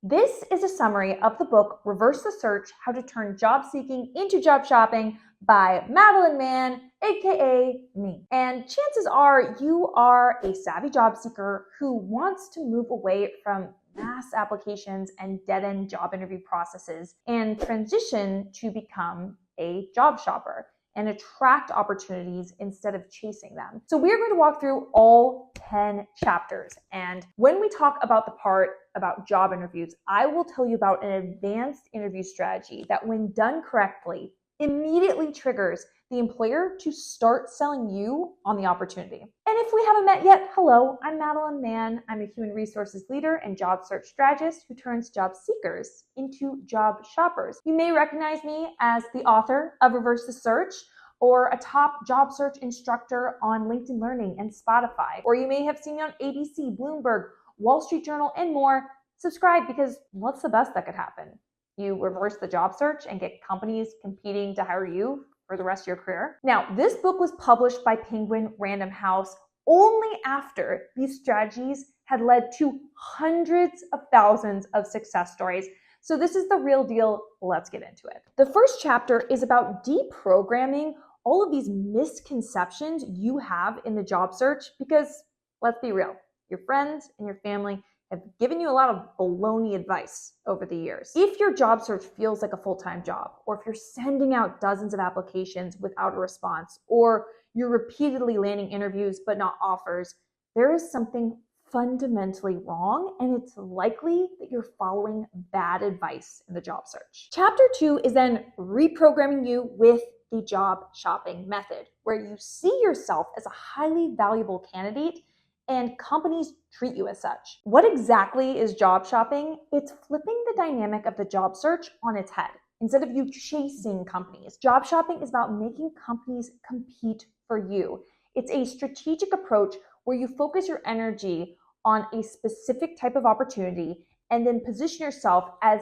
This is a summary of the book Reverse the Search: How to Turn Job Seeking into Job Shopping by Madeline Mann, aka me. And chances are you are a savvy job seeker who wants to move away from mass applications and dead-end job interview processes and transition to become a job shopper and attract opportunities instead of chasing them. So we're going to walk through all 10 chapters. And when we talk about the part about job interviews, I will tell you about an advanced interview strategy that, when done correctly, immediately triggers the employer to start selling you on the opportunity. And if we haven't met yet, hello, I'm Madeline Mann. I'm a human resources leader and job search strategist who turns job seekers into job shoppers. You may recognize me as the author of Reverse the Search, or a top job search instructor on LinkedIn Learning and Spotify. Or you may have seen me on ABC, Bloomberg, Wall Street Journal, and more. Subscribe, because what's the best that could happen? You reverse the job search and get companies competing to hire you for the rest of your career. Now, this book was published by Penguin Random House only after these strategies had led to hundreds of thousands of success stories. So this is the real deal. Let's get into it. The first chapter is about deprogramming all of these misconceptions you have in the job search, because let's be real, your friends and your family have given you a lot of baloney advice over the years. If your job search feels like a full-time job, or if you're sending out dozens of applications without a response, or you're repeatedly landing interviews but not offers, there is something fundamentally wrong, and it's likely that you're following bad advice in the job search. Chapter 2 is then reprogramming you with the job shopping method, where you see yourself as a highly valuable candidate and companies treat you as such. What exactly is job shopping? It's flipping the dynamic of the job search on its head. Instead of you chasing companies, job shopping is about making companies compete for you. It's a strategic approach where you focus your energy on a specific type of opportunity and then position yourself as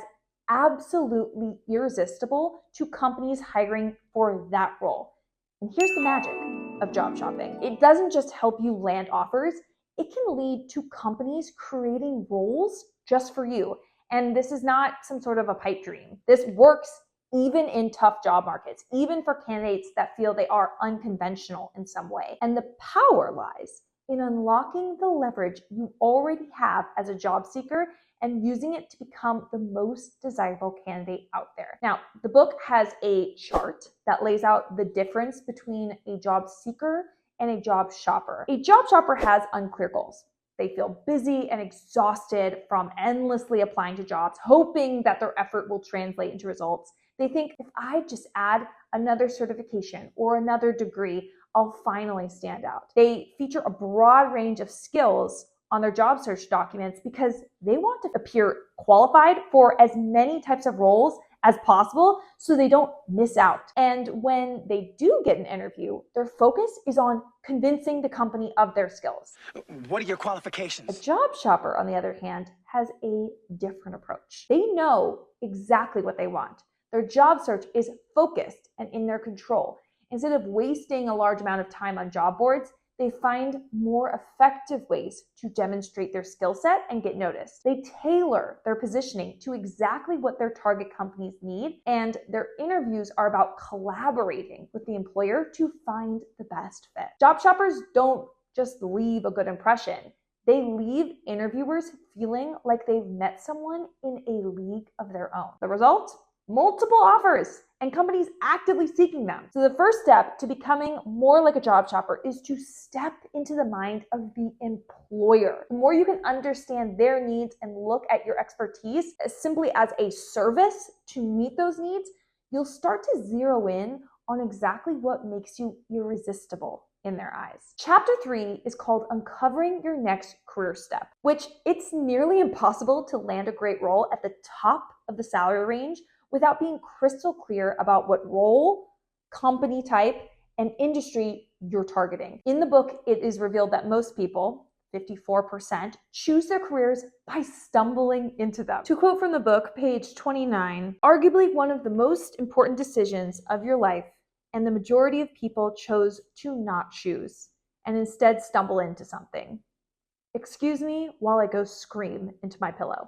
absolutely irresistible to companies hiring for that role. And here's the magic of job shopping. It doesn't just help you land offers, it can lead to companies creating roles just for you. And this is not some sort of a pipe dream. This works even in tough job markets, even for candidates that feel they are unconventional in some way. And the power lies in unlocking the leverage you already have as a job seeker and using it to become the most desirable candidate out there. Now, the book has a chart that lays out the difference between a job seeker and a job shopper. A job shopper has unclear goals. They feel busy and exhausted from endlessly applying to jobs, hoping that their effort will translate into results. They think, if I just add another certification or another degree, I'll finally stand out. They feature a broad range of skills on their job search documents because they want to appear qualified for as many types of roles as possible so they don't miss out. And when they do get an interview, their focus is on convincing the company of their skills. What are your qualifications? A job shopper, on the other hand, has a different approach. They know exactly what they want. Their job search is focused and in their control. Instead of wasting a large amount of time on job boards, they find more effective ways to demonstrate their skill set and get noticed. They tailor their positioning to exactly what their target companies need, and their interviews are about collaborating with the employer to find the best fit. Job shoppers don't just leave a good impression. They leave interviewers feeling like they've met someone in a league of their own. The result? Multiple offers and companies actively seeking them. So the first step to becoming more like a job shopper is to step into the mind of the employer. The more you can understand their needs and look at your expertise simply as a service to meet those needs, you'll start to zero in on exactly what makes you irresistible in their eyes. Chapter 3 is called Uncovering Your Next Career Step, which it's nearly impossible to land a great role at the top of the salary range without being crystal clear about what role, company type, and industry you're targeting. In the book, it is revealed that most people, 54%, choose their careers by stumbling into them. To quote from the book, page 29, arguably one of the most important decisions of your life, and the majority of people chose to not choose and instead stumble into something. Excuse me while I go scream into my pillow.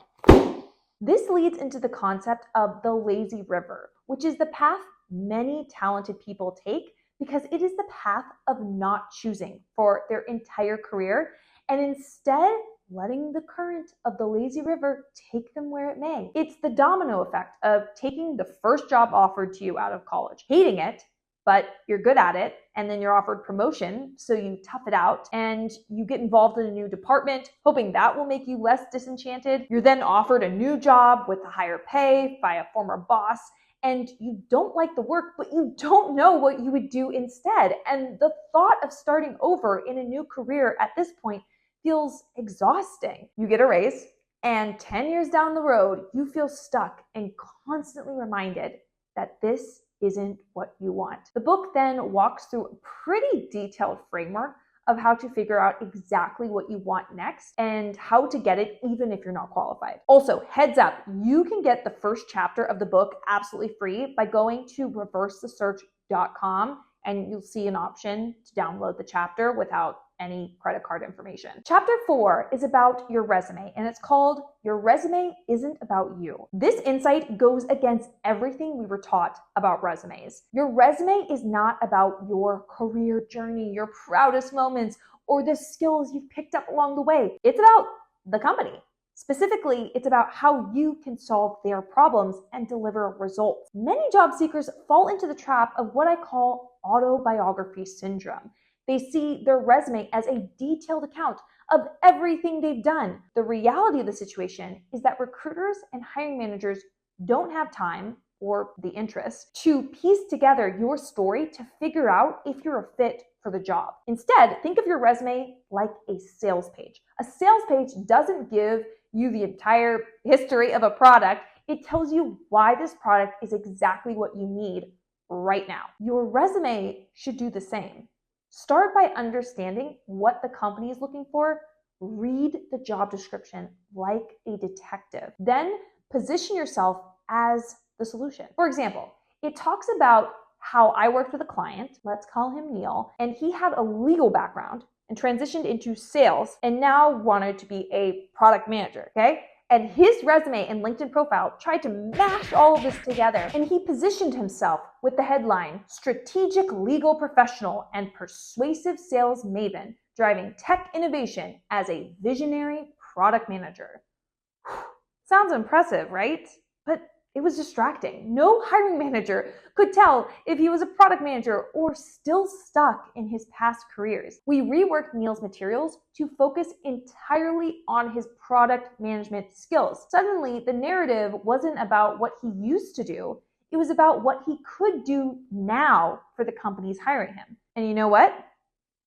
This leads into the concept of the lazy river, which is the path many talented people take because it is the path of not choosing for their entire career and instead letting the current of the lazy river take them where it may. It's the domino effect of taking the first job offered to you out of college, hating it, but you're good at it, and then you're offered promotion, so you tough it out, and you get involved in a new department, hoping that will make you less disenchanted. You're then offered a new job with a higher pay by a former boss, and you don't like the work, but you don't know what you would do instead. And the thought of starting over in a new career at this point feels exhausting. You get a raise, and 10 years down the road, you feel stuck and constantly reminded that this isn't what you want. The book then walks through a pretty detailed framework of how to figure out exactly what you want next and how to get it even if you're not qualified. Also, heads up, you can get the first chapter of the book absolutely free by going to reversethesearch.com, and you'll see an option to download the chapter without any credit card information. Chapter 4 is about your resume, and it's called Your Resume Isn't About You. This insight goes against everything we were taught about resumes. Your resume is not about your career journey, your proudest moments, or the skills you've picked up along the way. It's about the company. Specifically, it's about how you can solve their problems and deliver results. Many job seekers fall into the trap of what I call autobiography syndrome. They see their resume as a detailed account of everything they've done. The reality of the situation is that recruiters and hiring managers don't have time or the interest to piece together your story to figure out if you're a fit for the job. Instead, think of your resume like a sales page. A sales page doesn't give you the entire history of a product. It tells you why this product is exactly what you need right now. Your resume should do the same. Start by understanding what the company is looking for. Read the job description like a detective. Then position yourself as the solution. For example, it talks about how I worked with a client, let's call him Neil, and he had a legal background and transitioned into sales and now wanted to be a product manager, okay? And his resume and LinkedIn profile tried to mash all of this together. And he positioned himself with the headline, Strategic Legal Professional and Persuasive Sales Maven, driving tech innovation as a visionary product manager. Sounds impressive, right? But it was distracting. No hiring manager could tell if he was a product manager or still stuck in his past careers. We reworked Neil's materials to focus entirely on his product management skills. Suddenly, the narrative wasn't about what he used to do. It was about what he could do now for the companies hiring him. And you know what?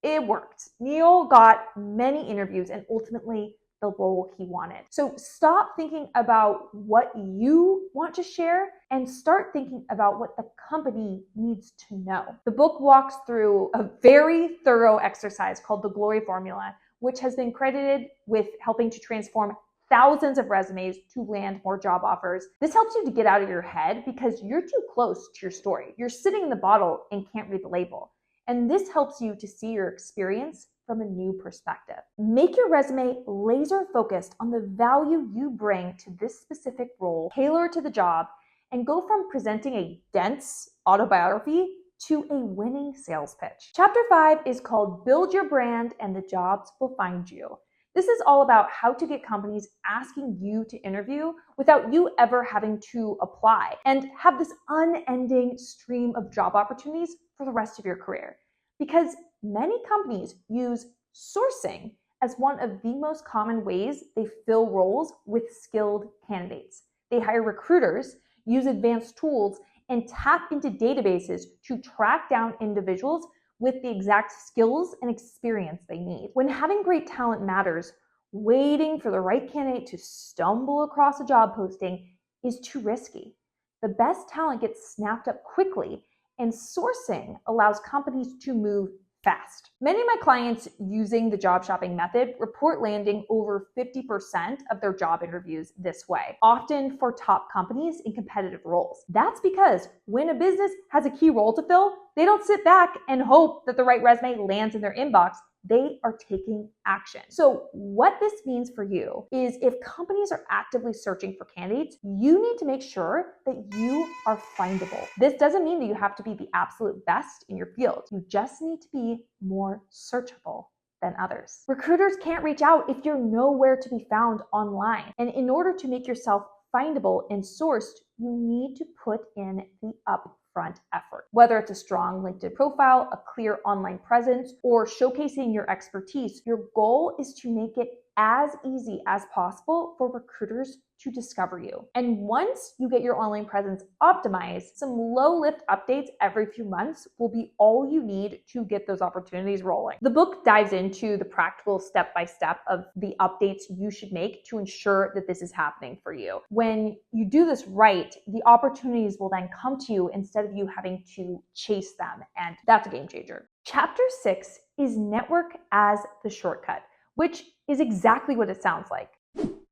It worked. Neil got many interviews and ultimately the role he wanted. So stop thinking about what you want to share and start thinking about what the company needs to know. The book walks through a very thorough exercise called the Glory Formula, which has been credited with helping to transform thousands of resumes to land more job offers. This helps you to get out of your head because you're too close to your story. You're sitting in the bottle and can't read the label. And this helps you to see your experience from a new perspective. Make your resume laser focused on the value you bring to this specific role, tailor to the job, and go from presenting a dense autobiography to a winning sales pitch. Chapter 5 is called Build Your Brand and the Jobs Will Find You. This is all about how to get companies asking you to interview without you ever having to apply and have this unending stream of job opportunities for the rest of your career. Because many companies use sourcing as one of the most common ways they fill roles with skilled candidates. They hire recruiters, use advanced tools, and tap into databases to track down individuals with the exact skills and experience they need. When having great talent matters, waiting for the right candidate to stumble across a job posting is too risky. The best talent gets snapped up quickly, and sourcing allows companies to move fast. Many of my clients using the job shopping method report landing over 50% of their job interviews this way, often for top companies in competitive roles. That's because when a business has a key role to fill, they don't sit back and hope that the right resume lands in their inbox. they are taking action. So what this means for you is if companies are actively searching for candidates, you need to make sure that you are findable. This doesn't mean that you have to be the absolute best in your field. You just need to be more searchable than others. Recruiters can't reach out if you're nowhere to be found online. And in order to make yourself findable and sourced, you need to put in the upfront effort. Whether it's a strong LinkedIn profile, a clear online presence, or showcasing your expertise, your goal is to make it as easy as possible for recruiters to discover you. And once you get your online presence optimized, some low lift updates every few months will be all you need to get those opportunities rolling. The book dives into the practical step-by-step of the updates you should make to ensure that this is happening for you. When you do this right, the opportunities will then come to you instead of you having to chase them. And that's a game changer. Chapter 6 is Network as the Shortcut, which is exactly what it sounds like.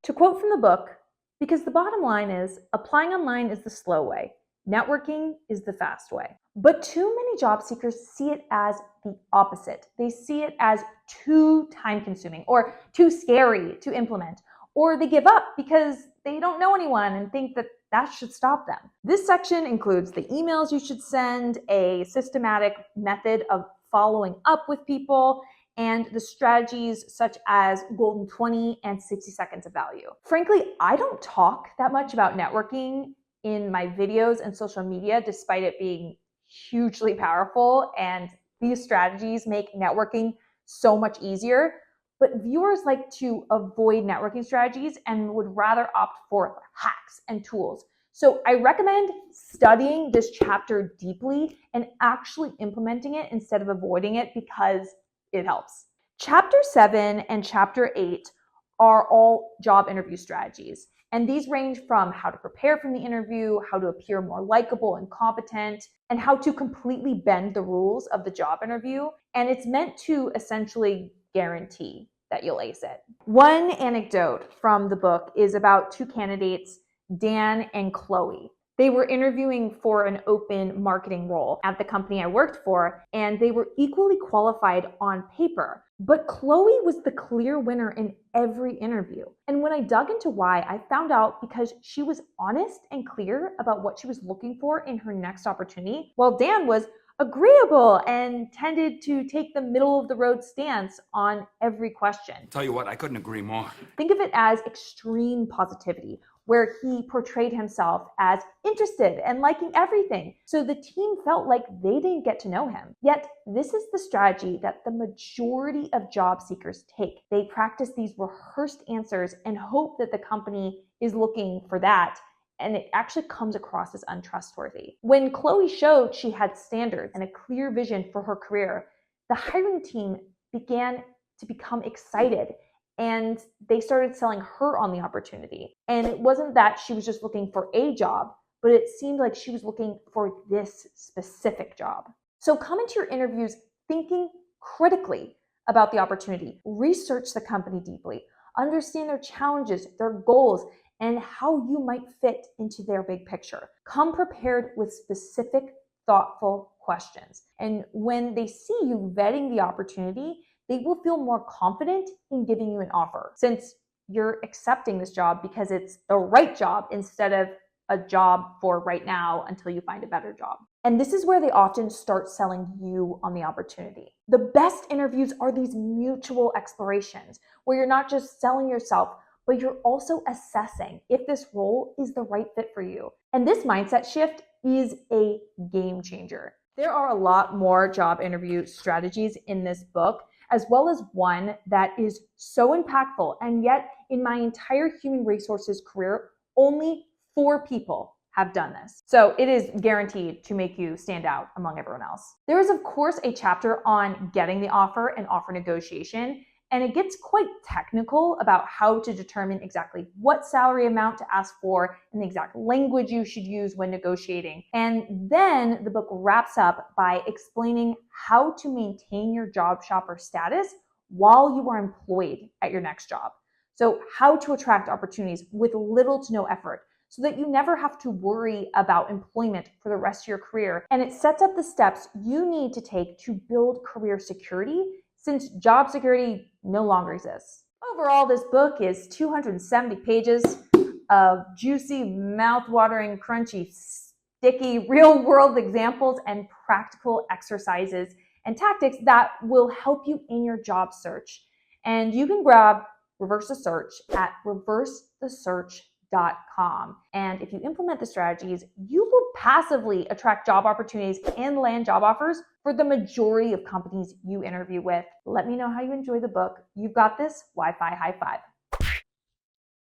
To quote from the book, because the bottom line is, applying online is the slow way. Networking is the fast way. But too many job seekers see it as the opposite. They see it as too time-consuming or too scary to implement, or they give up because they don't know anyone and think that that should stop them. This section includes the emails you should send, a systematic method of following up with people, and the strategies such as Golden 20 and 60 seconds of value. Frankly, I don't talk that much about networking in my videos and social media, despite it being hugely powerful, and these strategies make networking so much easier. But viewers like to avoid networking strategies and would rather opt for hacks and tools. So I recommend studying this chapter deeply and actually implementing it instead of avoiding it, because it helps. Chapter 7 and Chapter 8 are all job interview strategies. And these range from how to prepare from the interview, how to appear more likable and competent, and how to completely bend the rules of the job interview. And it's meant to essentially guarantee that you'll ace it. One anecdote from the book is about two candidates, Dan and Chloe. They were interviewing for an open marketing role at the company I worked for, and they were equally qualified on paper. But Chloe was the clear winner in every interview. And when I dug into why, I found out because she was honest and clear about what she was looking for in her next opportunity, while Dan was agreeable and tended to take the middle of the road stance on every question. Tell you what, I couldn't agree more. Think of it as extreme positivity, where he portrayed himself as interested and liking everything. So the team felt like they didn't get to know him. Yet this is the strategy that the majority of job seekers take. They practice these rehearsed answers and hope that the company is looking for that, and it actually comes across as untrustworthy. When Chloe showed she had standards and a clear vision for her career, the hiring team began to become excited, and they started selling her on the opportunity. And it wasn't that she was just looking for a job, but it seemed like she was looking for this specific job. So come into your interviews thinking critically about the opportunity. Research the company deeply. Understand their challenges, their goals, and how you might fit into their big picture. Come prepared with specific, thoughtful questions. And when they see you vetting the opportunity, they will feel more confident in giving you an offer, since you're accepting this job because it's the right job instead of a job for right now until you find a better job. And this is where they often start selling you on the opportunity. The best interviews are these mutual explorations where you're not just selling yourself, but you're also assessing if this role is the right fit for you. And this mindset shift is a game changer. There are a lot more job interview strategies in this book, as well as one that is so impactful. And yet in my entire human resources career, only 4 people have done this. So it is guaranteed to make you stand out among everyone else. There is, of course, a chapter on getting the offer and offer negotiation. And it gets quite technical about how to determine exactly what salary amount to ask for and the exact language you should use when negotiating. And then the book wraps up by explaining how to maintain your job shopper status while you are employed at your next job. So how to attract opportunities with little to no effort, so that you never have to worry about employment for the rest of your career. And it sets up the steps you need to take to build career security, since job security no longer exists. Overall, this book is 270 pages of juicy, mouth-watering, crunchy, sticky, real-world examples and practical exercises and tactics that will help you in your job search. And you can grab Reverse the Search at reversethesearch.com. And if you implement the strategies, you will passively attract job opportunities and land job offers for the majority of companies you interview with. Let me know how you enjoy the book. You've got this. Wi-Fi high five.